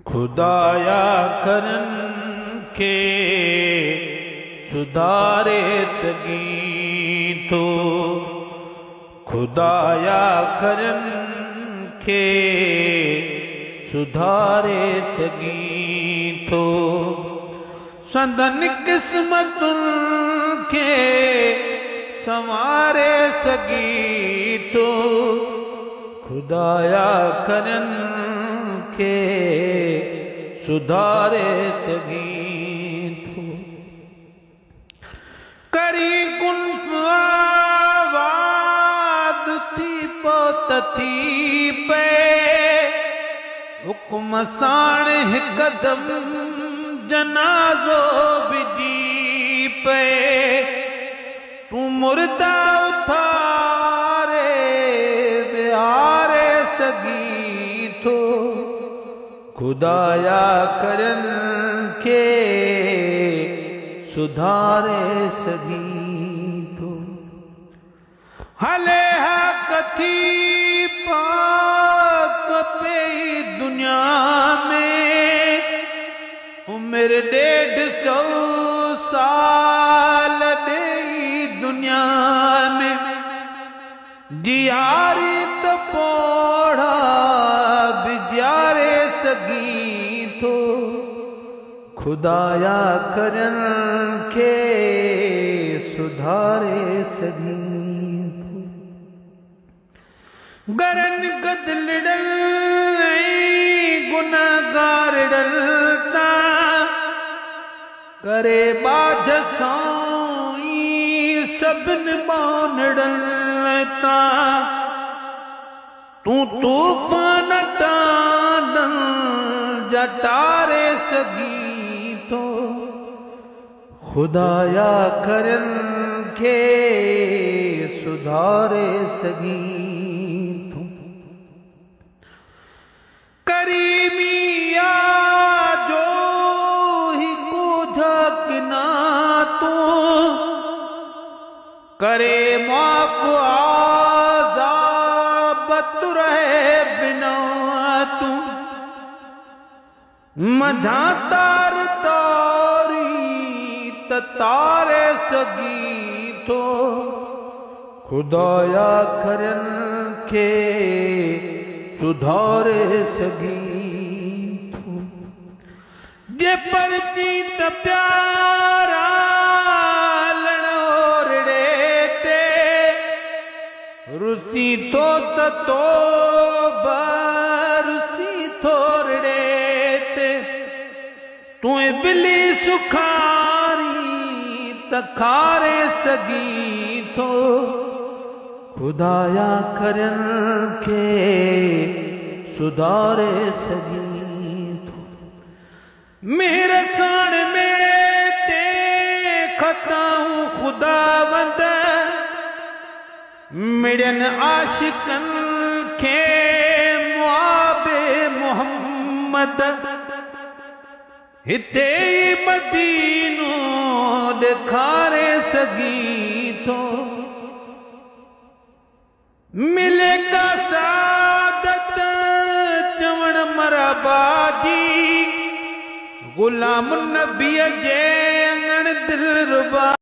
खुदाया करन के सुधारे सगी तो, खुदाया करन के सुधारे सगी तो, संदन किस्मतुन के संवारे सगी तो, खुदाया करन के सुधारे सगी तो, करी कुन आवाद थी पोतथी पे, हुक्म साण हिकदम जनाजो बिजी पे, तू मुर्दा उठारे बिहारे सगी तो, खुदाया करन के सुधारे सगी तो, हले कथी पाक पे दुनिया में, उम्र 150 साल दे दुनिया में, जियारी तो पोड़ा बिजारे सगी तो, खुदाया करन के सुधारे सगी तो, गरन गदलड़ल गुनागार डलता, करे बाझ साई सबन मान डलता, तू तूफान टांडन जटारे सगी तो, खुदाया करन के सुधारे सगी तो, करीमिया जो ही कुझकना तो, करे माफ रहे बिना तू, मझा तार तारी तारे सगी तो, खुदाया करन के सुधारे सगी तो, जे परती त प्यारा लड़ोरड़े ते, रुसी तो रुसी थोरड़े ते, तू बिली सुखारी तखारे सगी तो, खुदाया करन के सुधारे सगी तो, मेरे साण में ते खताऊं खुदावंद, मिड़न आशिकन के मुआबे मोहम्मद, हिते मदीनो दिखारे सगी तो, मिलेगा सादत चवण मरबाजी, गुलाम नबी जे अंगण दिल रुबा